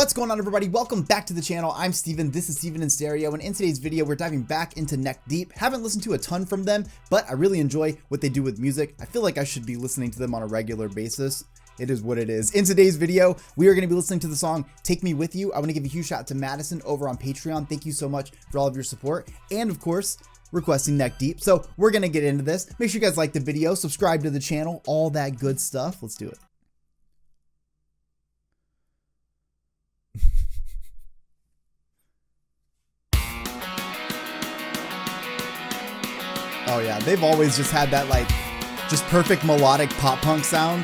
What's going on, everybody? Welcome back to the channel. I'm Steven. This is Steven in Stereo, and in today's video we're diving back into Neck Deep. Haven't listened to a ton from them, but I really enjoy what they do with music. I feel like I should be listening to them on a regular basis. It is what it is. In today's video, we are going to be listening to the song Take Me With You. I want to give a huge shout out to Madison over on Patreon. Thank you so much for all of your support, and of course, requesting Neck Deep. So we're going to get into this. Make sure you guys like the video, subscribe to the channel, all that good stuff. Let's do it. Oh yeah, they've always just had that like just perfect melodic pop punk sound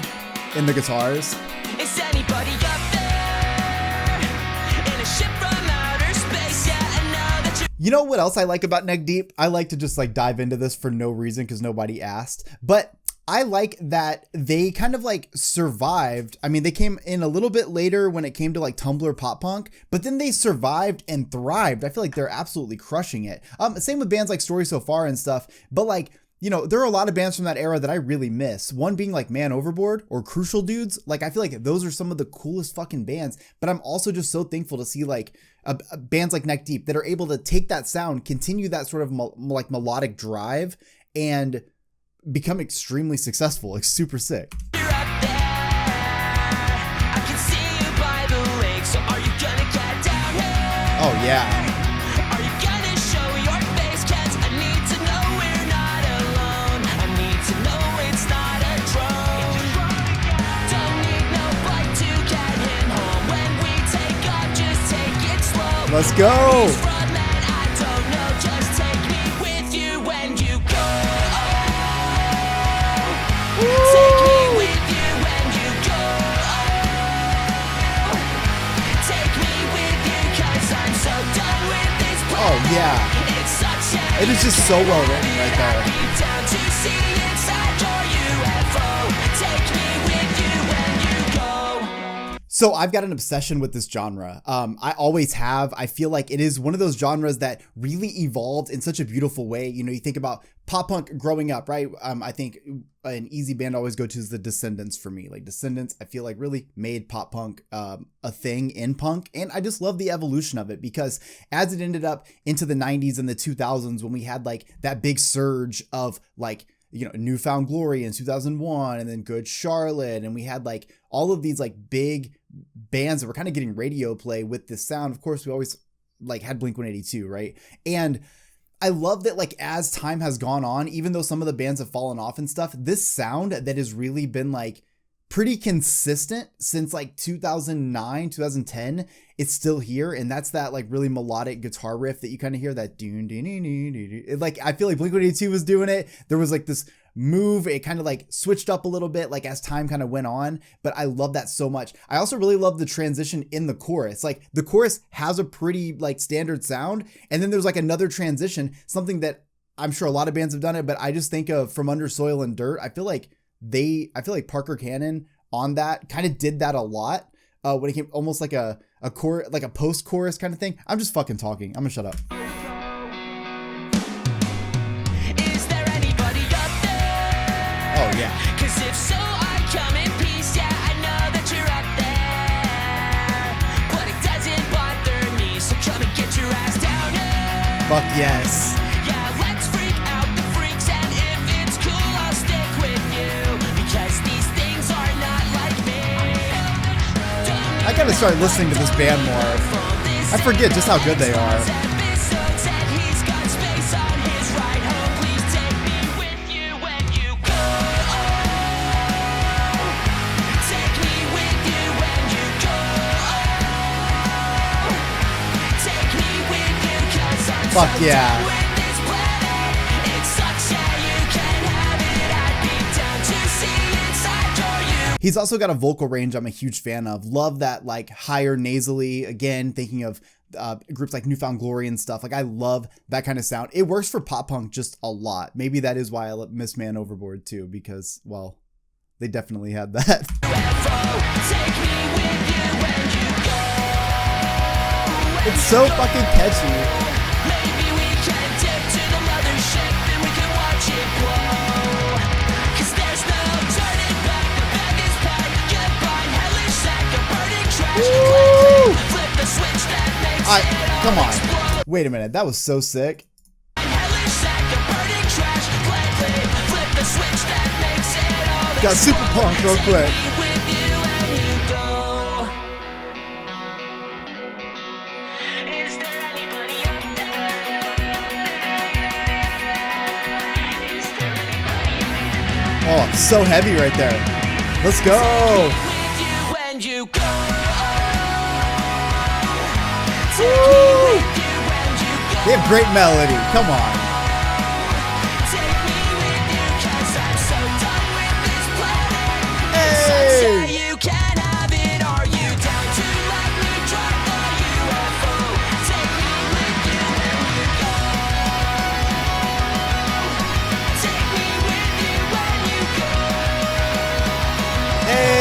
in the guitars. Is anybody up there in a ship from outer space? Yeah, I know that You know what else I like about Neck Deep? I like to just like dive into this for no reason because nobody asked, but I like that they kind of like survived. I mean, they came in a little bit later when it came to like Tumblr pop punk, but then they survived and thrived. I feel like they're absolutely crushing it. Same with bands like Story So Far and stuff, but like, you know, there are a lot of bands from that era that I really miss. One being like Man Overboard or Crucial Dudes. Like, I feel like those are some of the coolest fucking bands, but I'm also just so thankful to see like bands like Neck Deep that are able to take that sound, continue that sort of like melodic drive, and become extremely successful. Like, super sick. you're up there. I can see you by the lake, so are you gonna get down here? Oh yeah. Are you gonna show your face? 'Cause I need to know we're not alone. I need to know it's not a drone. Don't need no flight to get him home. When we take off, just take it slow. Let's go. Please run, man, I don't know. Just take me with you when you go. Take me with you when you go. Take me with you 'cause I'm so done with this place. Oh yeah. It's such a It is just so well written right there. Deep down to see inside your UFO. Take me with you when you go. So I've got an obsession with this genre. I always have. I feel like it is one of those genres that really evolved in such a beautiful way. You know, you think about pop punk growing up, right? I think an easy band I always go to is the Descendants for me. Like Descendants, I feel like really made pop punk a thing in punk. And I just love the evolution of it because as it ended up into the 90s and the 2000s, when we had like that big surge of like, you know, Newfound Glory in 2001 and then Good Charlotte. And we had like all of these like big bands that were kind of getting radio play with this sound. Of course, we always like had Blink-182, right? And I love that like as time has gone on, even though some of the bands have fallen off and stuff, this sound that has really been like pretty consistent since like 2009, 2010, it's still here. And that's that like really melodic guitar riff that you kind of hear, that doon, doon, doon, doon, doon. Like I feel like Blink-182 was doing it. There was like this move, it kind of like switched up a little bit like as time kind of went on, but I love that so much. I also really love the transition in the chorus. Like the chorus has a pretty like standard sound, and then there's like another transition, something that I'm sure a lot of bands have done it, but I just think of From Under Soil and Dirt. I feel like Parker Cannon on that kind of did that a lot when it came almost like a chorus, like a post chorus kind of thing. I'm just fucking talking. I'm gonna shut up. Is there anybody up there? Oh yeah. 'Cause if so, I come in peace. Yeah, I know that you're up there, but it doesn't bother me. So come and get your ass down here. Fuck yes. Yeah, let's freak out the freaks, and if it's cool, I'll stick with you because these things are not like me. I gotta start listening to this band more. I forget just how good they are. Episodes, and he's got space on his ride home. Please take me with you when you go. Take me with you when you go. Take me with you 'cause I'm Fuck so yeah. done with this planet. It sucks, yeah, you can have it. I'd be down to see inside your He's also got a vocal range I'm a huge fan of. Love that like higher nasally, again, thinking of groups like Newfound Glory and stuff. Like I love that kind of sound. It works for pop punk just a lot. Maybe that is why I miss Man Overboard too, because, well, they definitely had that. Take me with you when you go. It's so fucking catchy. Maybe we can dip to the mothership and we can watch it blow. 'Cause there's no turning back. The bag is packed. Goodbye, hellish sack. A burning trash. Woo! Come on. Wait a minute. That was so sick. Got super punk real quick. Oh, so heavy right there. Let's go. Woo! They have great melody. Come on. Hey! You can have it. Are you down to let me drive the UFO? Take me with you when you go. Take me with you when you go. Hey!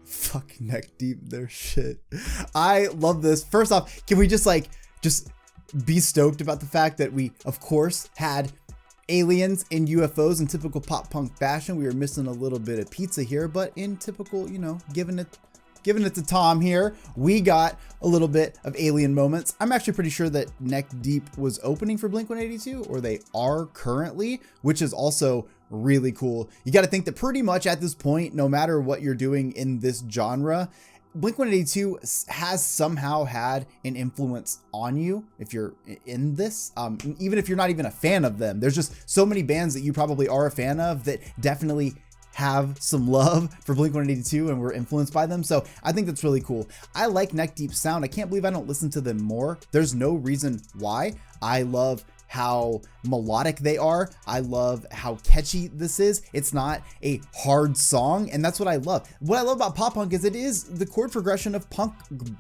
Fuck Neck Deep, their shit. I love this. First off, can we just be stoked about the fact that we, of course, had aliens and UFOs in typical pop punk fashion. We were missing a little bit of pizza here, but in typical, giving it to Tom here, we got a little bit of alien moments. I'm actually pretty sure that Neck Deep was opening for Blink-182, or they are currently, which is also really cool. You got to think that pretty much at this point, no matter what you're doing in this genre, Blink-182 has somehow had an influence on you if you're in this, even if you're not even a fan of them. There's just so many bands that you probably are a fan of that definitely have some love for Blink-182 and were influenced by them. So I think that's really cool. I like Neck Deep's sound. I can't believe I don't listen to them more. There's no reason why. I love how melodic they are. I love how catchy this is. It's not a hard song, and that's what I love. What I love about pop punk is it is the chord progression of punk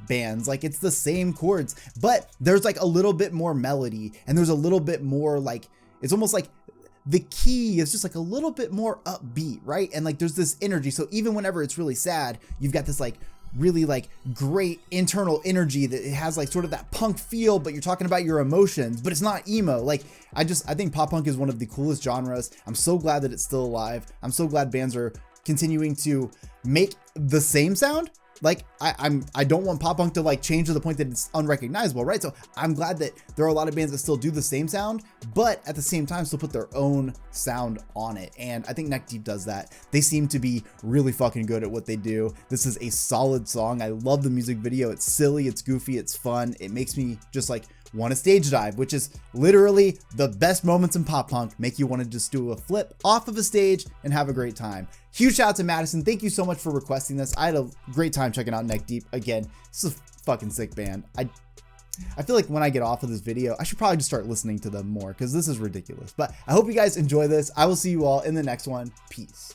bands. Like, it's the same chords, but there's like a little bit more melody, and there's a little bit more like, it's almost like the key is just like a little bit more upbeat, right? And like there's this energy. So even whenever it's really sad, you've got this like really like great internal energy that it has like sort of that punk feel, but you're talking about your emotions, but it's not emo. Like I think pop punk is one of the coolest genres. I'm so glad that it's still alive. I'm so glad bands are continuing to make the same sound. Like I don't want pop punk to like change to the point that it's unrecognizable, right? So I'm glad that there are a lot of bands that still do the same sound, but at the same time still put their own sound on it. And I think Neck Deep does that. They seem to be really fucking good at what they do. This is a solid song. I love the music video. It's silly, it's goofy, it's fun. It makes me just like want to stage dive, which is literally the best moments in pop punk. Make you want to just do a flip off of a stage and have a great time. Huge shout out to Madison. Thank you so much for requesting this. I had a great time checking out Neck Deep. Again, this is a fucking sick band. I feel like when I get off of this video, I should probably just start listening to them more because this is ridiculous. But I hope you guys enjoy this. I will see you all in the next one. Peace.